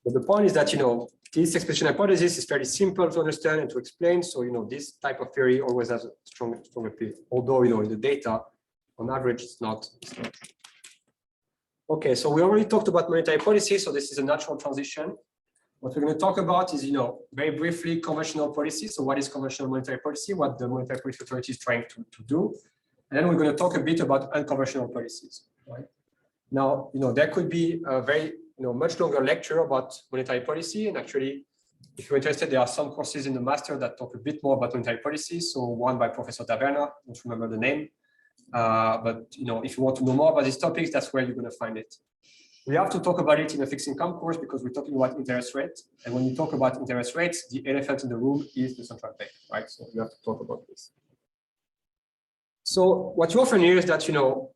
But the point is that, this expectation hypothesis is fairly simple to understand and to explain. So, this type of theory always has a strong appeal, although, in the data, on average, it's not. Okay, so we already talked about monetary policy. So this is a natural transition. What we're going to talk about is, very briefly, conventional policy. So what is conventional monetary policy? What the Monetary Policy Authority is trying to do. And then we're going to talk a bit about unconventional policies, right? Now, there could be a very, much longer lecture about monetary policy. And actually, if you're interested, there are some courses in the master that talk a bit more about monetary policy. So one by Professor Taverna, I don't remember the name. But, if you want to know more about these topics, that's where you're going to find it. We have to talk about it in a fixed income course because we're talking about interest rates. And when you talk about interest rates, the elephant in the room is the central bank, right? So we have to talk about this. So what you often hear is that,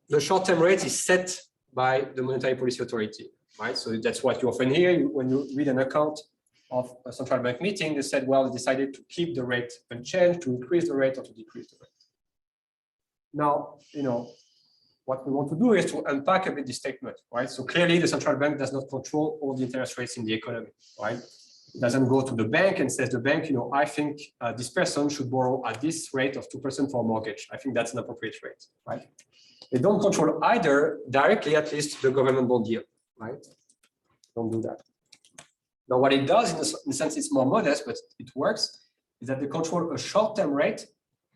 the short-term rate is set by the Monetary Policy Authority, right? So that's what you often hear when you read an account of a central bank meeting. They said, well, they decided to keep the rate unchanged, to increase the rate or to decrease the rate. Now, what we want to do is to unpack a bit this statement, right? So clearly the central bank does not control all the interest rates in the economy, right? It doesn't go to the bank and says the bank, I think this person should borrow at this rate of 2% for a mortgage. I think that's an appropriate rate, right? They don't control either directly, at least the government bond yield, right? Don't do that. Now, what it does, in a sense, it's more modest, but it works, is that they control a short-term rate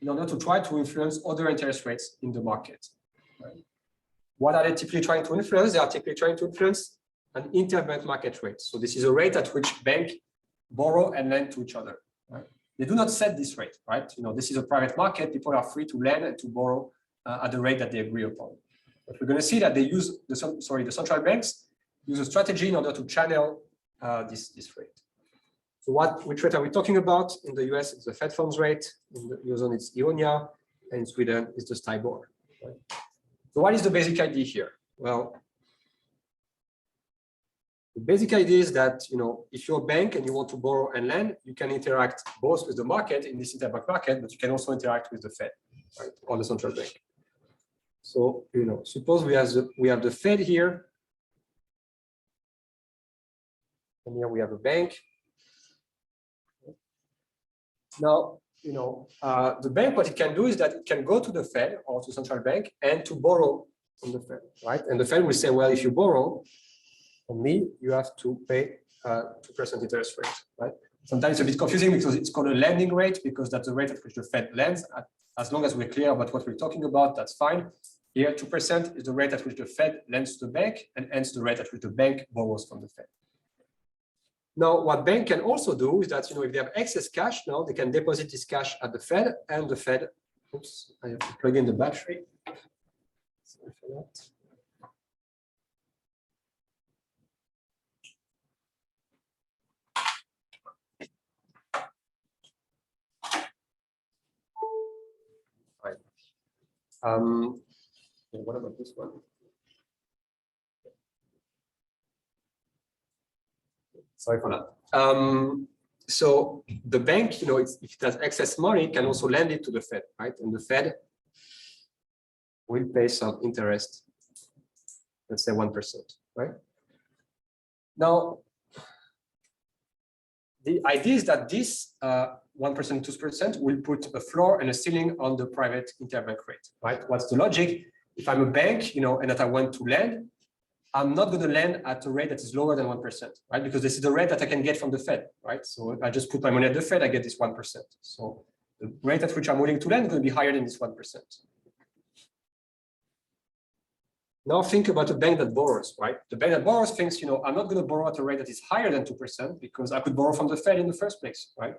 in order to try to influence other interest rates in the market. Right? What are they typically trying to influence? They are typically trying to influence an interbank market rate. So this is a rate at which banks borrow and lend to each other. Right? They do not set this rate, right? This is a private market. People are free to lend and to borrow at the rate that they agree upon. But we're going to see that they use the central banks use a strategy in order to channel this rate. So which rate are we talking about? In the US, it's the Fed funds rate. In the Eurozone, it's IONIA. And in Sweden, it's the STIBOR. Right? So what is the basic idea here? Well, the basic idea is that, if you're a bank and you want to borrow and lend, you can interact both with the market in this interbank market, but you can also interact with the Fed, right, or the central bank. So, suppose we have the Fed here, and here we have a bank. Now, the bank, what it can do is that it can go to the Fed or to central bank and to borrow from the Fed, right? And the Fed will say, well, if you borrow from me, you have to pay 2% interest rate, right? Sometimes it's a bit confusing because it's called a lending rate because that's the rate at which the Fed lends. As long as we're clear about what we're talking about, that's fine. Here, 2% is the rate at which the Fed lends to the bank, and hence the rate at which the bank borrows from the Fed. Now, what bank can also do is that, if they have excess cash now, they can deposit this cash at the Fed, and the Fed, oops, I have to plug in the battery. Sorry for that. What about this one? Sorry for that. So the bank, if it has excess money, can also lend it to the Fed, right? And the Fed will pay some interest, let's say 1%, right? Now, the idea is that this 1%, 2% will put a floor and a ceiling on the private interbank rate, right? What's the logic? If I'm a bank, and that I want to lend, I'm not going to lend at a rate that is lower than 1%, right? Because this is the rate that I can get from the Fed, right? So if I just put my money at the Fed, I get this 1%. So the rate at which I'm willing to lend is going to be higher than this 1%. Now think about a bank that borrows, right? The bank that borrows thinks, I'm not going to borrow at a rate that is higher than 2% because I could borrow from the Fed in the first place, right?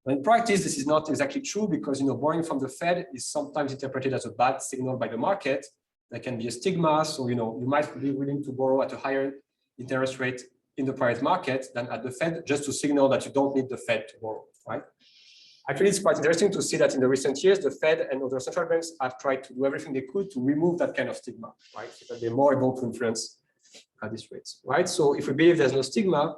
But in practice, this is not exactly true because, borrowing from the Fed is sometimes interpreted as a bad signal by the market. That can be a stigma. So, you might be willing to borrow at a higher interest rate in the private market than at the Fed, just to signal that you don't need the Fed to borrow, right? Actually, it's quite interesting to see that in the recent years, the Fed and other central banks have tried to do everything they could to remove that kind of stigma, right? So that they're more able to influence these rates, right? So if we believe there's no stigma,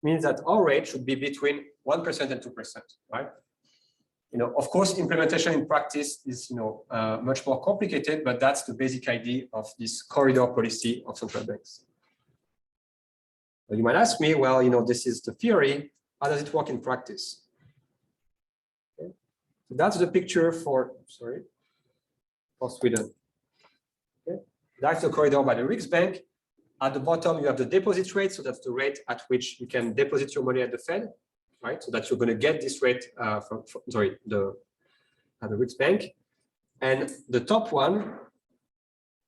means that our rate should be between 1% and 2%, right? Of course, implementation in practice is, much more complicated, but that's the basic idea of this corridor policy of central banks. You might ask me, well, this is the theory. How does it work in practice? Okay. So that's the picture for Sweden. Okay. That's the corridor by the Riksbank. At the bottom, you have the deposit rate. So that's the rate at which you can deposit your money at the Fed, right? So that you're going to get this rate at the Riksbank. And the top one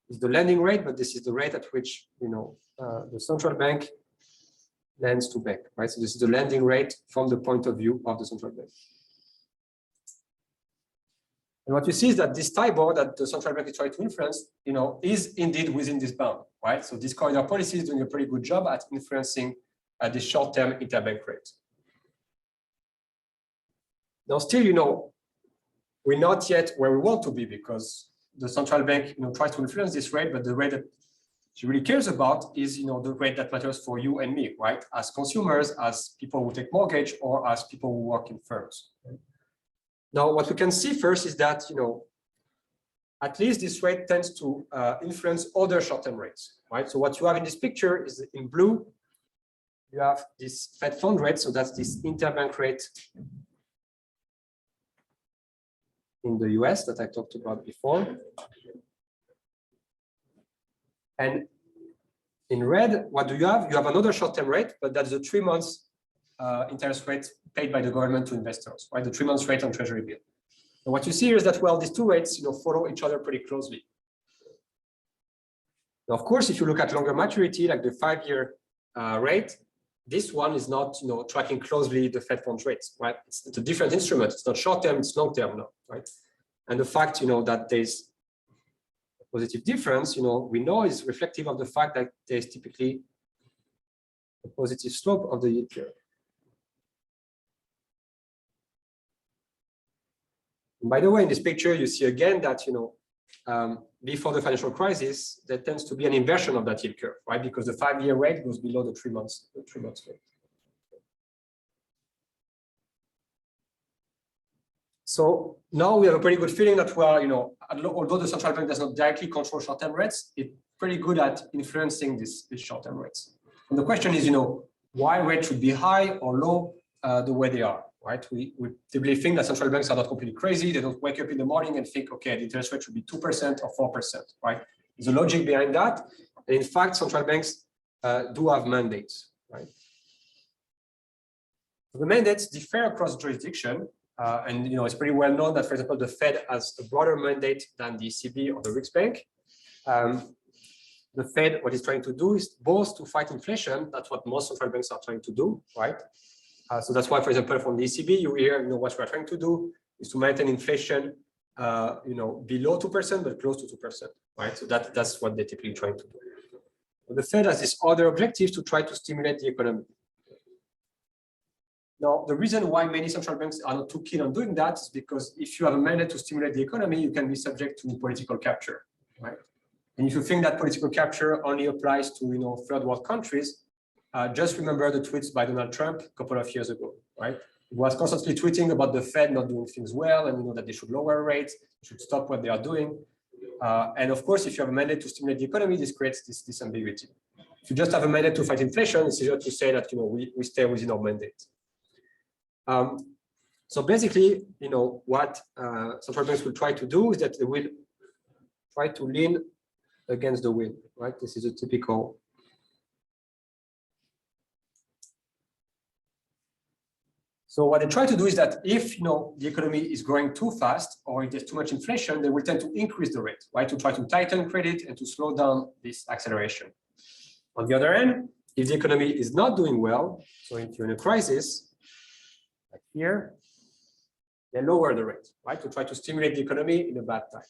is the lending rate, but this is the rate at which the central bank lends to bank, right? So this is the lending rate from the point of view of the central bank. And what you see is that this TIBOR that the central bank is trying to influence, is indeed within this bound, right? So this corridor policy is doing a pretty good job at influencing the short-term interbank rate. Now, still, we're not yet where we want to be because the central bank, tries to influence this rate, but the rate that she really cares about is, the rate that matters for you and me, right? As consumers, as people who take mortgage, or as people who work in firms. Right? Now, what we can see first is that, at least this rate tends to influence other short-term rates, right? So what you have in this picture is in blue, you have this Fed fund rate. So that's this interbank rate in the US that I talked about before. And in red, what do you have? You have another short-term rate, but that's the 3 months interest rate paid by the government to investors, right? The 3 months rate on Treasury bill. And what you see here is that, well, these two rates, follow each other pretty closely. Now, of course, if you look at longer maturity, like the 5-year rate, this one is not, tracking closely the Fed funds rates, right? It's a different instrument. It's not short-term, it's long-term now, right? And the fact, that there's a positive difference, we know is reflective of the fact that there's typically a positive slope of the yield curve. And by the way, in this picture, you see again that, before the financial crisis, there tends to be an inversion of that yield curve, right? Because the 5-year rate goes below the 3 months rate. So now we have a pretty good feeling that, well, although the central bank does not directly control short-term rates, it's pretty good at influencing these short-term rates. And the question is, why rates should be high or low the way they are, right? We typically think that central banks are not completely crazy. They don't wake up in the morning and think, okay, the interest rate should be 2% or 4%, right? There's a logic behind that. And in fact, central banks do have mandates, right? So the mandates differ across jurisdiction. And it's pretty well known that, for example, the Fed has a broader mandate than the ECB or the Riksbank. The Fed, what it's trying to do is both to fight inflation. That's what most central banks are trying to do, right? So that's why, for example, from the ECB, you hear, what we're trying to do is to maintain inflation, below 2%, but close to 2%, right? So that's what they're typically trying to do. But the Fed has this other objective to try to stimulate the economy. Now, the reason why many central banks are not too keen on doing that is because if you have a mandate to stimulate the economy, you can be subject to political capture, right? And if you think that political capture only applies to, third world countries, just remember the tweets by Donald Trump a couple of years ago, right? He was constantly tweeting about the Fed not doing things well, and that they should lower rates, should stop what they are doing. And of course, if you have a mandate to stimulate the economy, this creates this ambiguity. If you just have a mandate to fight inflation, it's easier to say that we stay within our mandate. So basically, what central banks will try to do is that they will try to lean against the wind, right? This is a typical. So what they try to do is that if the economy is growing too fast or if there's too much inflation, they will tend to increase the rate, right? To try to tighten credit and to slow down this acceleration. On the other hand, if the economy is not doing well, so if you're in a crisis, like here, they lower the rate, right? To try to stimulate the economy in a bad time.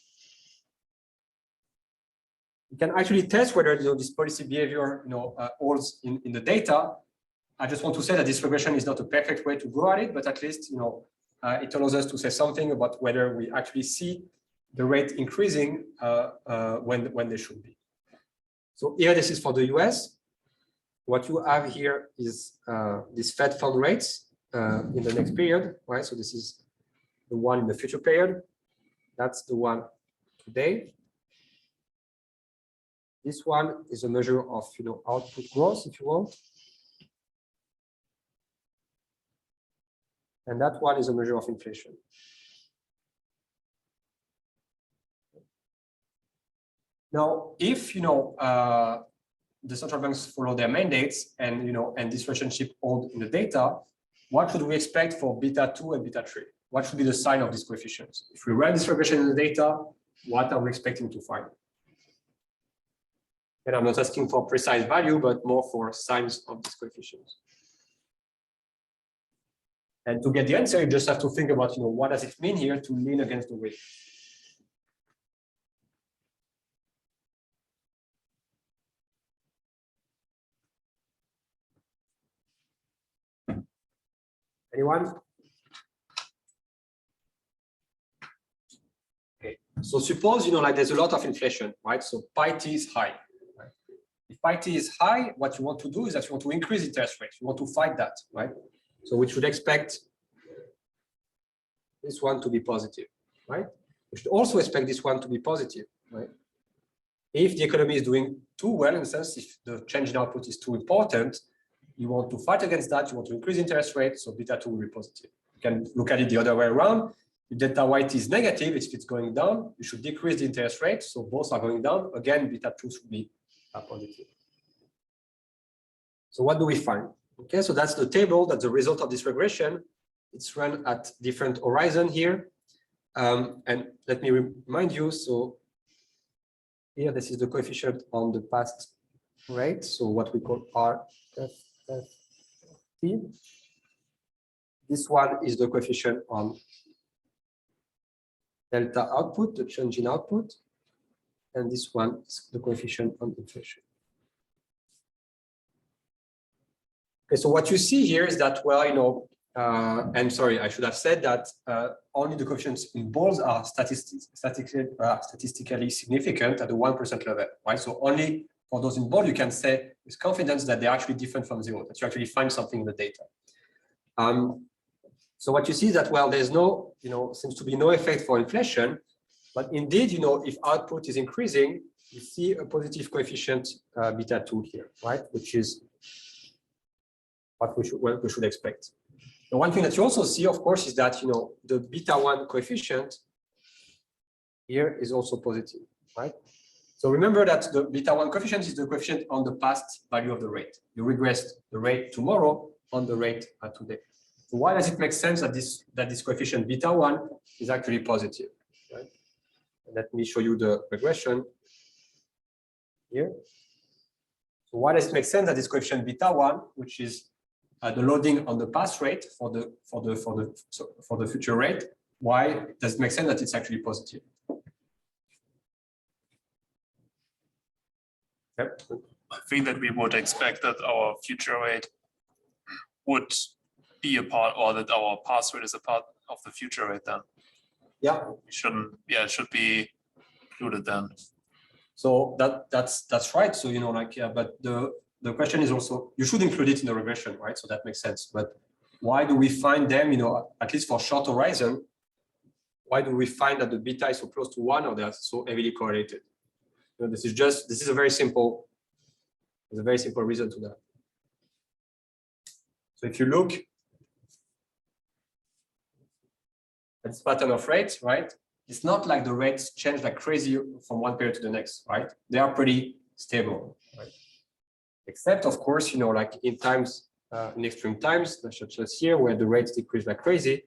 You can actually test whether this policy behavior holds in the data. I just want to say that this regression is not a perfect way to go at it, but at least it allows us to say something about whether we actually see the rate increasing when they should be. So here, this is for the US. What you have here is this Fed fund rates in the next period, right? So this is the one in the future period. That's the one today. This one is a measure of output growth, if you want. And that one is a measure of inflation. Now, if the central banks follow their mandates and and this relationship hold in the data, what should we expect for beta 2 and beta 3? What should be the sign of these coefficients? If we run this regression in the data, what are we expecting to find? And I'm not asking for precise value, but more for signs of these coefficients. And to get the answer, you just have to think about, what does it mean here to lean against the wind? Anyone? Okay. So suppose, like there's a lot of inflation, right? So pi t is high. Right? If pi t is high, what you want to do is that you want to increase interest rates. You want to fight that, right? So we should expect this one to be positive, right? We should also expect this one to be positive, right? If the economy is doing too well, in a sense, if the change in output is too important, you want to fight against that, you want to increase interest rates, so beta 2 will be positive. You can look at it the other way around. If delta yt is negative, if it's going down, you should decrease the interest rate, so both are going down. Again, beta 2 should be positive. So what do we find? Okay, so that's the table, that's the result of this regression. It's run at different horizon here. And let me remind you, so here, this is the coefficient on the past rate, so what we call RFT. This one is the coefficient on delta output, the change in output, and this one is the coefficient on inflation. Okay, so what you see here is that, well, and sorry, I should have said that only the coefficients in bold are statistically significant at the 1% level, right? So only for those in bold, you can say with confidence that they're actually different from zero, that you actually find something in the data. So what you see is that, well, there's no, seems to be no effect for inflation, but indeed, if output is increasing, you see a positive coefficient beta 2 here, right? Which is what we should expect. The one thing that you also see, of course, is that the beta 1 coefficient here is also positive, right? So remember that the beta 1 coefficient is the coefficient on the past value of the rate. You regress the rate tomorrow on the rate today. So why does it make sense that this coefficient beta 1 is actually positive? Right? And let me show you the regression here. So why does it make sense that this coefficient beta 1, which is the loading on the past rate for the future rate, why does it make sense that it's actually positive? Yep. I think that we would expect that our future rate would be a part, or that our past rate is a part of the future rate then. Yeah. We shouldn't, it should be included then. So that's right. So, but the question is also, you should include it in the regression, right? So that makes sense. But why do we find them, at least for short horizon, why do we find that the beta is so close to 1 or they are so heavily correlated? This is a very simple, there's a very simple reason to that. So if you look at this pattern of rates, right? It's not like the rates change like crazy from one period to the next, right? They are pretty stable, right? Except, of course, like in times, in extreme times, such as here, where the rates decrease like crazy.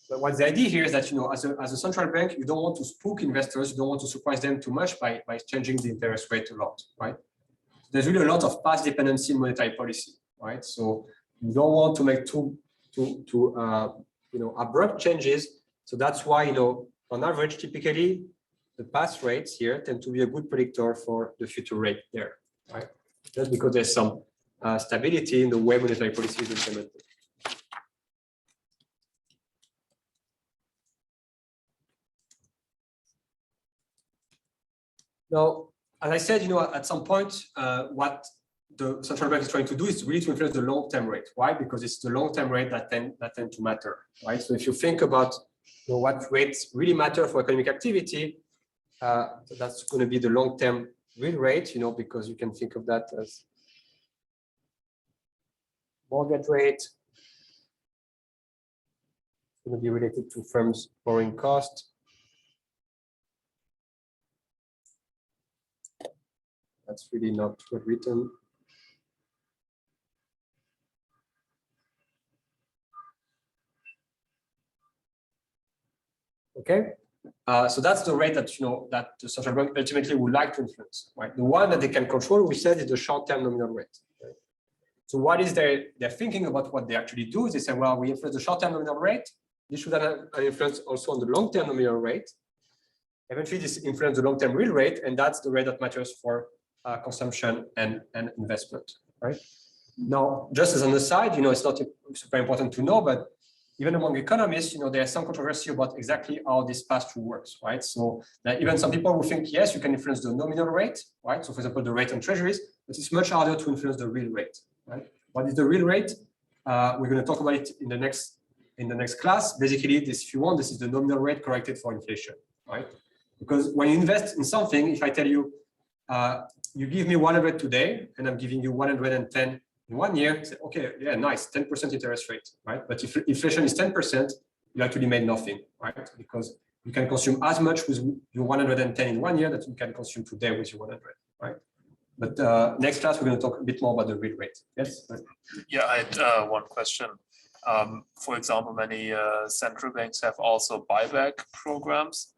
But what's the idea here is that, as a central bank, you don't want to spook investors, you don't want to surprise them too much by changing the interest rate a lot, right? There's really a lot of past dependency in monetary policy, right? So you don't want to make too abrupt changes. So that's why, on average, typically, the past rates here tend to be a good predictor for the future rate there, right? Just because there's some stability in the way monetary policy is implemented. Now, as I said, at some point, what the central bank is trying to do is really to influence the long-term rate. Why? Because it's the long-term rate that tend to matter, right? So if you think about what rates really matter for economic activity, that's going to be the long-term real rate, because you can think of that as mortgage rate, going to be related to firms' borrowing cost. That's really not well written. Okay, so that's the rate that that the central bank ultimately would like to influence. Right, the one that they can control, we said, is the short-term nominal rate. Right? So what is their thinking about what they actually do? Is they say, well, we influence the short-term nominal rate. This should have an influence also on the long-term nominal rate. Eventually, this influences the long-term real rate, and that's the rate that matters for consumption and investment. Right now, just as an aside, it's not super important to know, but even among economists, there's some controversy about exactly how this pass-through works, right? So even some people who think, yes, you can influence the nominal rate, right? So for example, the rate on treasuries, but it's much harder to influence the real rate, right? What is the real rate? We're going to talk about it in the next class. Basically, if you want, this is the nominal rate corrected for inflation, right? Because when you invest in something, if I tell you, you give me 100 today, and I'm giving you 110 in 1 year, say, okay, yeah, nice, 10% interest rate, right? But if inflation is 10%, you actually made nothing, right? Because you can consume as much with your 110 in 1 year that you can consume today with your 100, right? But next class, we're going to talk a bit more about the real rate. Yes? Yeah, I had one question. For example, many central banks have also buyback programs,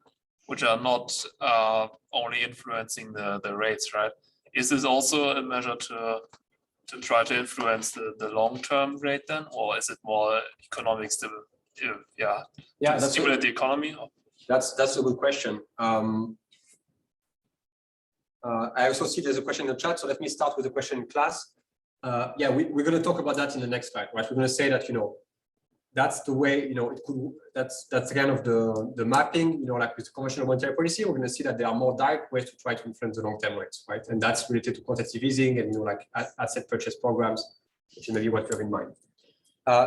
which are not only influencing the rates, right? Is this also a measure to try to influence the long-term rate then, or is it more economic to stimulate the economy? That's a good question. I also see there's a question in the chat, so let me start with the question in class. Yeah, we're going to talk about that in the next slide, right? We're going to say that that's the way it could. That's kind of the mapping. Like with the conventional monetary policy, we're going to see that there are more direct ways to try to influence the long-term rates, right? And that's related to quantitative easing and like asset purchase programs, which is maybe what you have in mind.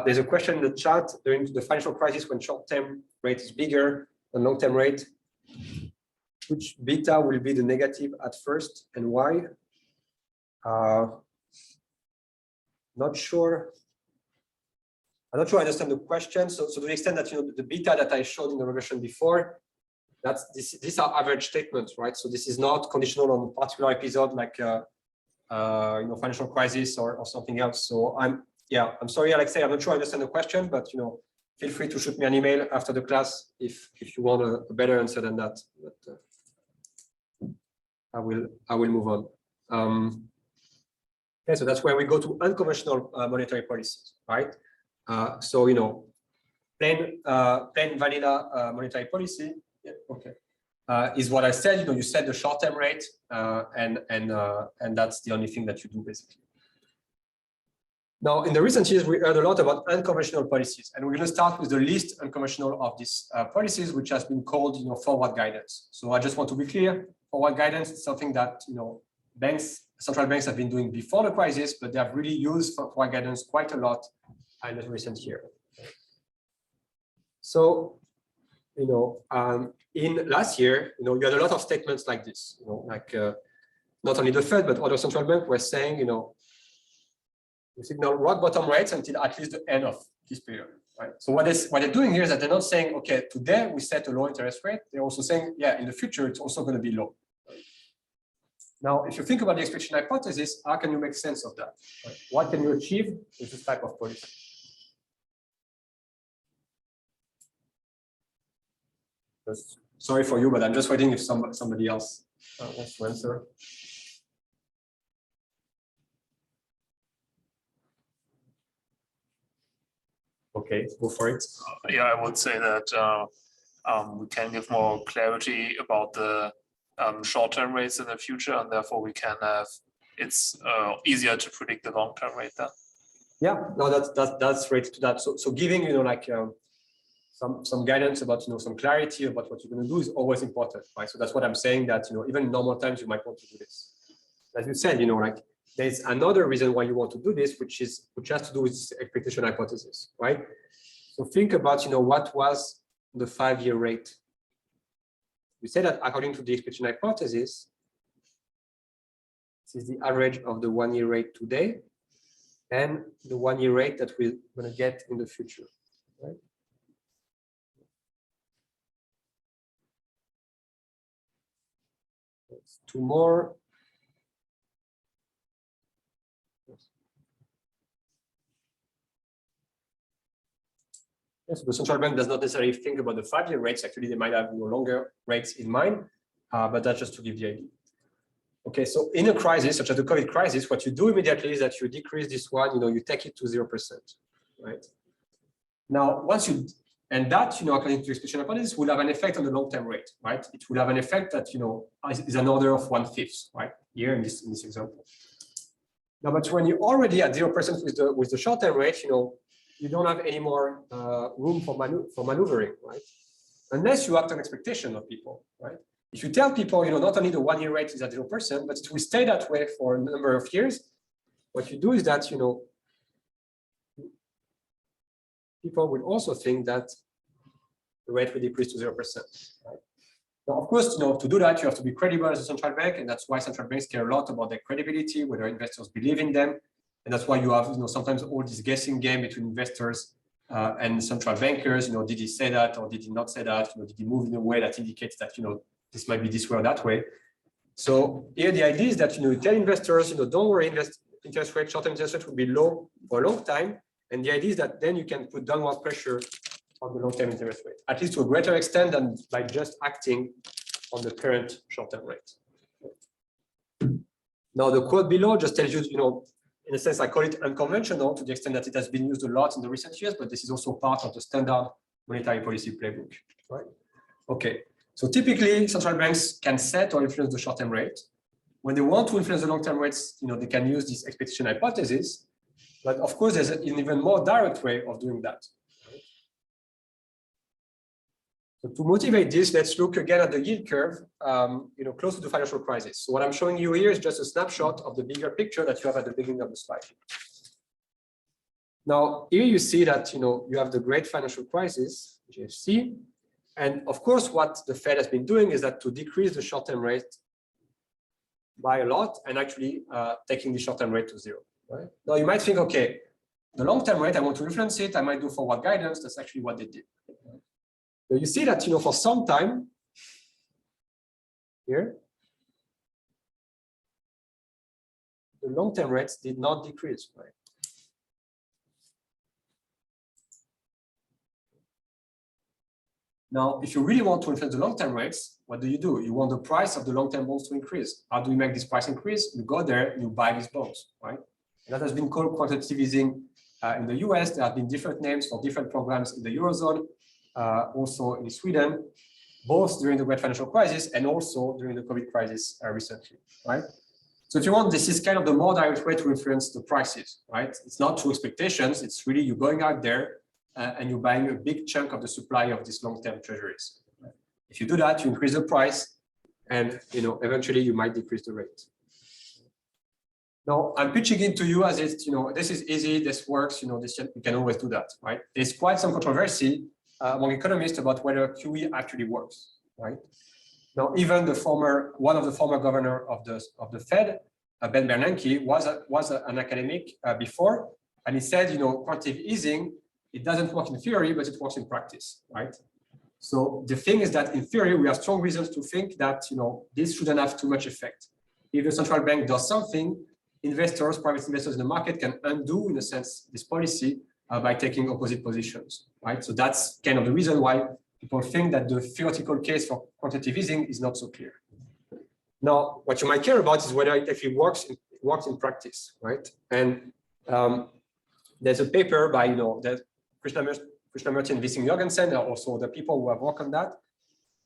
There's a question in the chat during the financial crisis when short-term rate is bigger than long-term rate. Which beta will be the negative at first and why? Not sure. I'm not sure I understand the question. So to the extent that the beta that I showed in the regression before, these are average statements, right? So this is not conditional on a particular episode like financial crisis or something else. So I'm sorry, Alexei, I'm not sure I understand the question, but feel free to shoot me an email after the class if you want a better answer than that. But I will move on. Okay, so that's where we go to unconventional monetary policies, right? So plain vanilla monetary policy, yeah, okay, is what I said. You set the short-term rate, and that's the only thing that you do basically. Now, in the recent years, we heard a lot about unconventional policies, and we're going to start with the least unconventional of these policies, which has been called forward guidance. So I just want to be clear: forward guidance is something that central banks have been doing before the crisis, but they have really used forward guidance quite a lot in the recent year. So, in last year, you had a lot of statements like this, like not only the Fed, but other central banks were saying, we signal rock bottom rates until at least the end of this period, right? So what they're doing here is that they're not saying, okay, today we set a low interest rate. They're also saying, yeah, in the future, it's also going to be low. Now, if you think about the expectation hypothesis, how can you make sense of that? Right? What can you achieve with this type of policy? Sorry for you, but I'm just waiting if somebody else wants to answer. Okay, go for it. Yeah, I would say that we can give more clarity about the short-term rates in the future, and therefore we can have it's easier to predict the long-term rate then. Yeah, no, that's related to that. So giving some guidance about some clarity about what you're going to do is always important, right? So that's what I'm saying, that even in normal times you might want to do this. As you said, there's another reason why you want to do this, which has to do with expectation hypothesis, right? So think about what was the 5-year rate. We say that according to the expectation hypothesis, this is the average of the 1-year rate today and the 1-year rate that we're going to get in the future, right? two more. Yes, the central bank does not necessarily think about the 5-year rates. Actually, they might have longer rates in mind, but that's just to give the idea. Okay, so in a crisis such as the COVID crisis, what you do immediately is that you decrease this one. You take it to 0%, right? Now, once you and that, according to expectation hypothesis, will have an effect on the long-term rate, right? It will have an effect that is an order of 1/5, right? Here in this example. Now, but when you're already at 0% with the short-term rate, you don't have any more room for maneuvering, right? Unless you act on expectation of people, right? If you tell people, not only the 1-year rate is at 0%, but it will stay that way for a number of years, what you do is that, people will also think that the rate will decrease to 0%. Right? Now, of course, to do that, you have to be credible as a central bank, and that's why central banks care a lot about their credibility, whether investors believe in them. And that's why you have, sometimes all this guessing game between investors and central bankers. Did he say that or did he not say that? Did he move in a way that indicates that this might be this way or that way? So here the idea is that you tell investors, don't worry, interest rate, short-term interest rate will be low for a long time, and the idea is that then you can put downward pressure on the long-term interest rate, at least to a greater extent than by just acting on the current short-term rate. Now the quote below just tells you, in a sense, I call it unconventional to the extent that it has been used a lot in the recent years, but this is also part of the standard monetary policy playbook, right? Okay, so typically central banks can set or influence the short-term rate. When they want to influence the long-term rates, they can use this expectation hypothesis, but of course, there's an even more direct way of doing that. So to motivate this, let's look again at the yield curve, close to the financial crisis. So what I'm showing you here is just a snapshot of the bigger picture that you have at the beginning of the slide. Now, here you see that, you have the great financial crisis, GFC. And of course, what the Fed has been doing is that to decrease the short-term rate by a lot and actually taking the short-term rate to 0. Right? Now, you might think, okay, the long-term rate, I want to influence it. I might do forward guidance. That's actually what they did. So you see that, for some time here, the long-term rates did not decrease, right? Now, if you really want to influence the long-term rates, what do? You want the price of the long-term bonds to increase. How do you make this price increase? You go there, you buy these bonds, right? And that has been called quantitative easing in the US. There have been different names for different programs in the Eurozone. Also in Sweden, both during the Great Financial Crisis and also during the COVID crisis recently, right? So if you want, this is kind of the more direct way to influence the prices, right? It's not through expectations, it's really you going out there and you're buying a big chunk of the supply of these long-term treasuries. Right? If you do that, you increase the price and eventually you might decrease the rate. Now, I'm pitching it to you as it's, this is easy, this works, you can always do that, right? There's quite some controversy among economists about whether QE actually works, right? Now, even one of the former governor of the Fed, Ben Bernanke, was an academic before, and he said, quantitative easing, it doesn't work in theory, but it works in practice, right? So the thing is that in theory, we have strong reasons to think that this shouldn't have too much effect. If the central bank does something, investors, private investors in the market can undo, in a sense, this policy by taking opposite positions, right? So that's kind of the reason why people think that the theoretical case for quantitative easing is not so clear. Now, what you might care about is whether it actually works in practice, right? And there's a paper by the Krishnamurti and Vising Jorgensen, are also the people who have worked on that.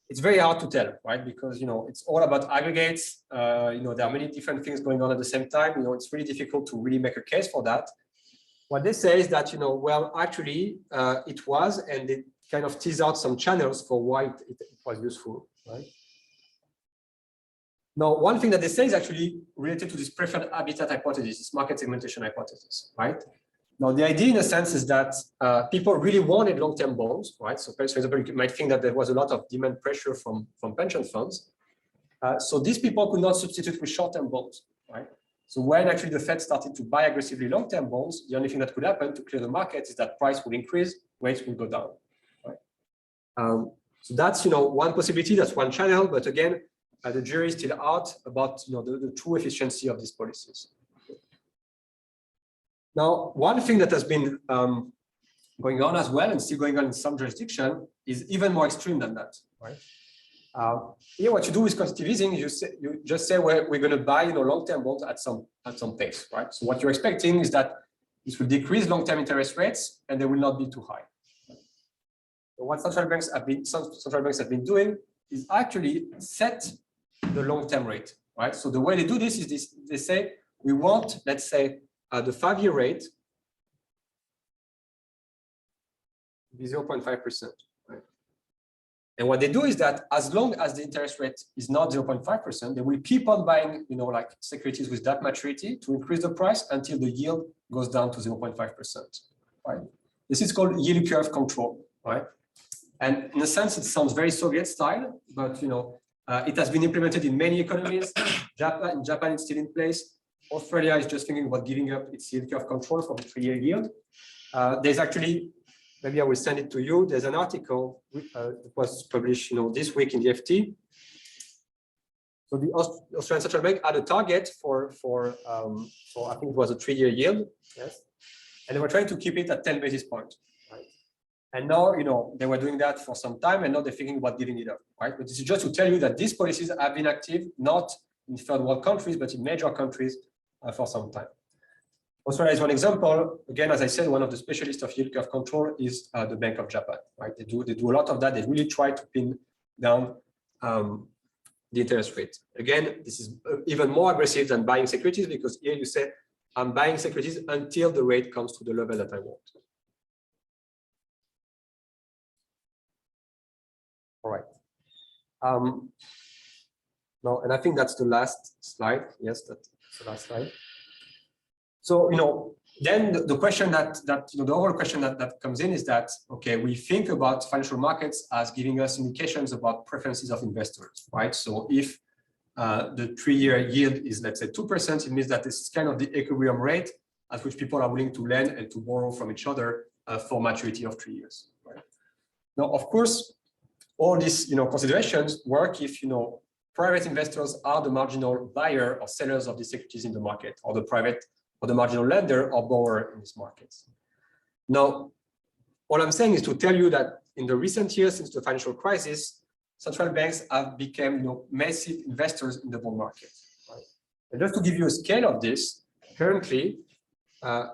It's very hard to tell, right? Because it's all about aggregates. There are many different things going on at the same time. It's really difficult to really make a case for that. What they say is that, well, actually, it was, and they kind of tease out some channels for why it was useful, right? Now, one thing that they say is actually related to this preferred habitat hypothesis, this market segmentation hypothesis, right? Now, the idea, in a sense, is that people really wanted long-term bonds, right? So, for example, you might think that there was a lot of demand pressure from pension funds. So these people could not substitute with short-term bonds, right? So when actually the Fed started to buy aggressively long-term bonds, the only thing that could happen to clear the market is that price will increase, rates will go down, right? So that's one possibility, that's one channel. But again, the jury is still out about the true efficiency of these policies. Now, one thing that has been going on as well, and still going on in some jurisdiction, is even more extreme than that. Right? Here, what you do with quantitative easing, you just say we're going to buy long-term bonds at some pace, right? So what you're expecting is that this will decrease long-term interest rates, and they will not be too high. So what some central banks have been doing is actually set the long-term rate, right? So the way they do this is they say we want, let's say, the 5-year rate to be 0.5%. Right? And what they do is that as long as the interest rate is not 0.5%, they will keep on buying, like securities with that maturity to increase the price until the yield goes down to 0.5%. Right? This is called yield curve control, right? And in a sense, it sounds very Soviet style, but it has been implemented in many economies. In Japan, it's still in place. Australia is just thinking about giving up its yield curve control for the 3-year yield. There's actually, maybe I will send it to you. There's an article that was published, this week in the FT. So the Australian Central Bank had a target for I think it was a 3-year yield, yes, and they were trying to keep it at 10 basis points. Right? And now, they were doing that for some time, and now they're thinking about giving it up, right? But this is just to tell you that these policies have been active, not in third world countries, but in major countries for some time. Australia is one example. Again, as I said, one of the specialists of yield curve control is the Bank of Japan. Right? They do a lot of that. They really try to pin down the interest rate. Again, this is even more aggressive than buying securities, because here you say, I'm buying securities until the rate comes to the level that I want. All right. No, and I think that's the last slide. Yes, that's the last slide. So, then the question the overall question that comes in is that, okay, we think about financial markets as giving us indications about preferences of investors, right? So if the 3-year yield is, let's say, 2%, it means that this is kind of the equilibrium rate at which people are willing to lend and to borrow from each other for maturity of 3 years. Right? Now, of course, all these considerations work if private investors are the marginal buyer or sellers of the securities in the market, or the marginal lender or borrower in these markets. Now, all I'm saying is to tell you that in the recent years since the financial crisis, central banks have become massive investors in the bond market. Right? And just to give you a scale of this, currently,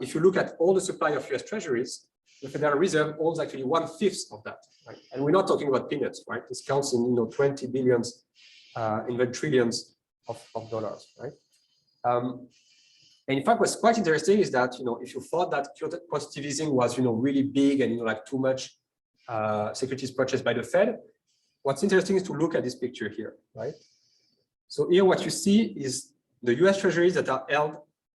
if you look at all the supply of US Treasuries, the Federal Reserve owns actually 1/5 of that. Right? And we're not talking about peanuts, right? This counts in 20 billions, even trillions of dollars, right? And in fact, what's quite interesting is that if you thought that quantitative easing was really big and like too much securities purchased by the Fed, what's interesting is to look at this picture here, right? So here, what you see is the U.S. Treasuries that are held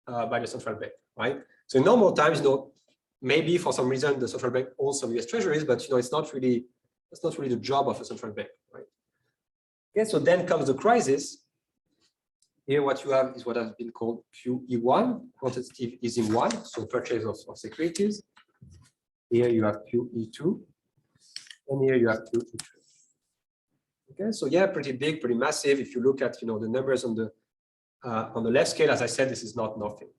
by the central bank, right? So in normal times, maybe for some reason the central bank owns some U.S. Treasuries, but it's not really the job of a central bank, right? Okay, so then comes the crisis. Here, what you have is what has been called QE1, quantitative easing 1, so purchase of securities. Here you have QE2, and here you have QE3. Okay, so yeah, pretty big, pretty massive. If you look at the numbers on the left scale, as I said, this is not nothing.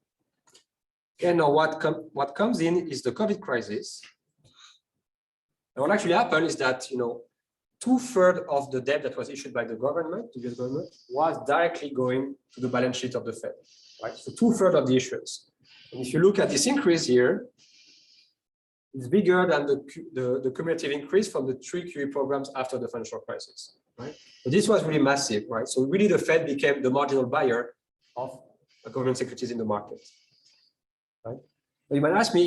Okay, now what comes in is the COVID crisis. And what actually happened is that 2/3 of the debt that was issued by the government, the US government, was directly going to the balance sheet of the Fed, right? So 2/3 of the issuance. And if you look at this increase here, it's bigger than the cumulative increase from the 3 QE programs after the financial crisis, right? So this was really massive, right? So really the Fed became the marginal buyer of government securities in the market, right? But you might ask me,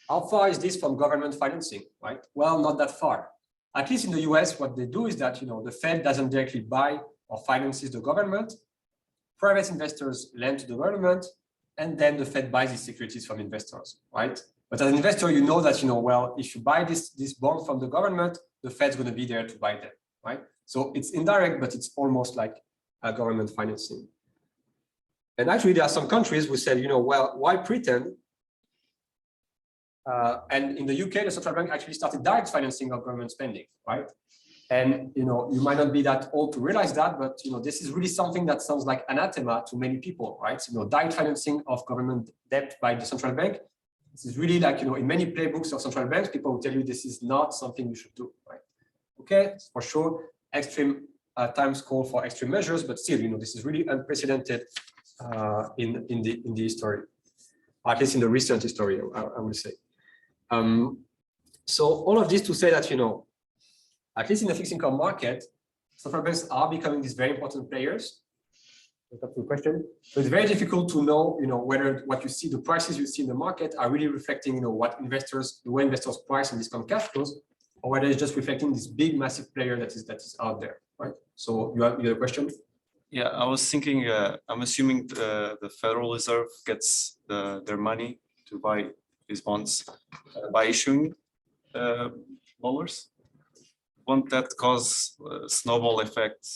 how far is this from government financing, right? Well, not that far. At least in the US, what they do is that, the Fed doesn't directly buy or finances the government. Private investors lend to the government, and then the Fed buys these securities from investors, right? But as an investor, you know that, well, if you buy this bond from the government, the Fed's going to be there to buy them, right? So it's indirect, but it's almost like a government financing. And actually, there are some countries who said, well, why pretend? And in the UK, the central bank actually started direct financing of government spending, right? And you might not be that old to realize that, but this is really something that sounds like anathema to many people, right? Direct financing of government debt by the central bank. This is really like in many playbooks of central banks, people will tell you this is not something you should do, right? Okay, for sure, extreme times call for extreme measures, but still, this is really unprecedented in the history, at least in the recent history, I would say. So all of this to say that at least in the fixed income market, central banks are becoming these very important players. That's the question. So it's very difficult to know, whether what you see, the prices you see in the market are really reflecting, what the way investors price and discount cash flows, or whether it's just reflecting this big, massive player that is out there, right? So you have a question? Yeah, I was thinking, I'm assuming the Federal Reserve gets their money to buy these bonds by issuing dollars. Won't that cause a snowball effect?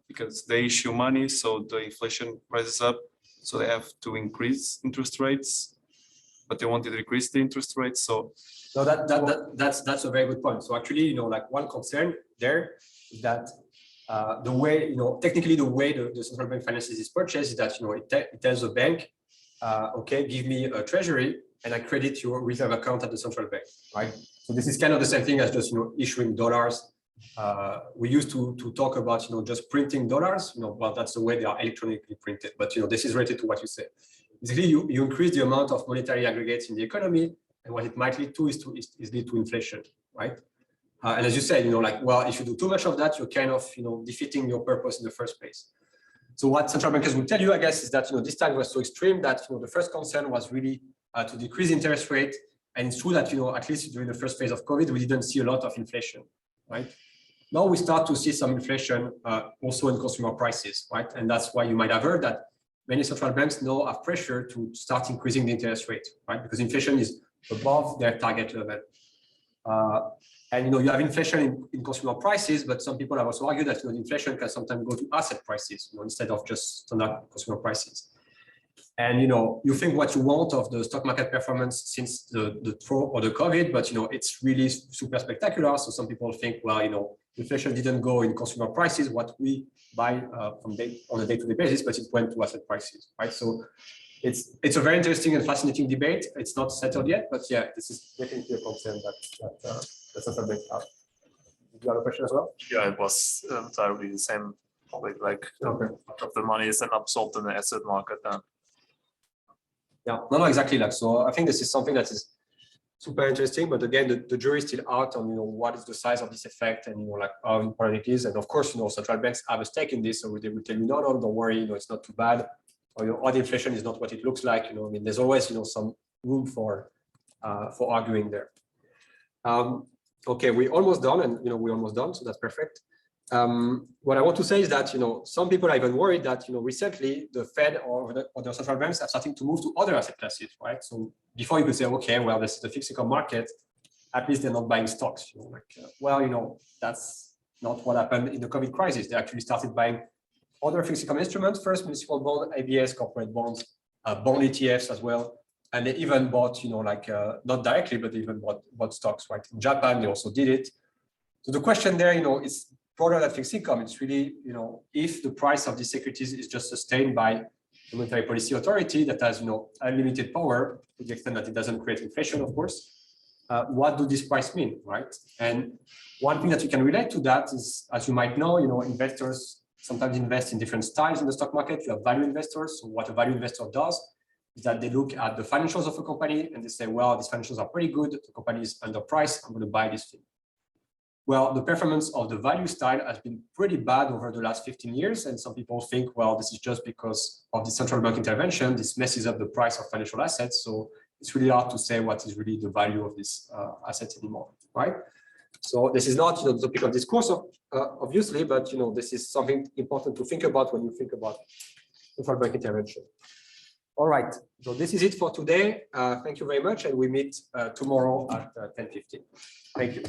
Because they issue money, so the inflation rises up, so they have to increase interest rates, but they want to decrease the interest rates. So no, that's a very good point. So actually, like one concern there is that the way, technically the way the central bank finances this purchase is that, it tells the bank, okay, give me a treasury and I credit your reserve account at the central bank, right? So this is kind of the same thing as just, issuing dollars. We used to talk about, just printing dollars, well, that's the way they are electronically printed. But, this is related to what you said. Basically, you increase the amount of monetary aggregates in the economy, and what it might lead to is lead to inflation, right? And as you said, well, if you do too much of that, you're kind of, defeating your purpose in the first place. So what central bankers will tell you, I guess, is that, this time was so extreme that, the first concern was really to decrease interest rate. And it's true that, at least during the first phase of COVID, we didn't see a lot of inflation, right? Now we start to see some inflation also in consumer prices, right? And that's why you might have heard that many central banks now have pressure to start increasing the interest rate, right? Because inflation is above their target level. And you have inflation in consumer prices, but some people have also argued that inflation can sometimes go to asset prices instead of just standard consumer prices. And you think what you want of the stock market performance since the throw or the COVID, but it's really super spectacular. So some people think, well, inflation didn't go in consumer prices, what we buy on a day-to-day basis, but it went to asset prices, right? So it's a very interesting and fascinating debate. It's not settled yet, but yeah, this is definitely a concern that central banks have. Do you have a question as well? Yeah, it was entirely the same topic, like Okay. of the money is then absorbed in the asset market then. Yeah, no, exactly. Like, so I think this is something that is super interesting, but again, the jury is still out on, what is the size of this effect and, like how important it is. And of course, central banks have a stake in this. So they will tell you, no, don't worry, it's not too bad. Or, all the inflation is not what it looks like. There's always, some room for arguing there. Okay, we're almost done and, we're almost done. So that's perfect. What I want to say is that, some people are even worried that, recently the Fed or the central banks are starting to move to other asset classes, right? So before you could say, okay, well, this is the fixed income market, at least they're not buying stocks. That's not what happened in the COVID crisis. They actually started buying other fixed income instruments, first municipal bond, ABS, corporate bonds, bond ETFs as well. And they even bought, not directly, but they even bought stocks, right? In Japan, they also did it. So the question there, is broader than fixed income. It's really, if the price of these securities is just sustained by the monetary policy authority that has, unlimited power to the extent that it doesn't create inflation, of course, what do this price mean, right? And one thing that you can relate to that is, as you might know, investors sometimes invest in different styles in the stock market. You have value investors. So what a value investor does is that they look at the financials of a company and they say, well, these financials are pretty good. The company is underpriced. I'm going to buy this thing. Well, the performance of the value style has been pretty bad over the last 15 years. And some people think, well, this is just because of the central bank intervention. This messes up the price of financial assets. So it's really hard to say what is really the value of this asset anymore, right? So this is not the topic of discourse, obviously, but this is something important to think about when you think about central bank intervention. All right, so this is it for today. Thank you very much, and we meet tomorrow at 10:15. Thank you.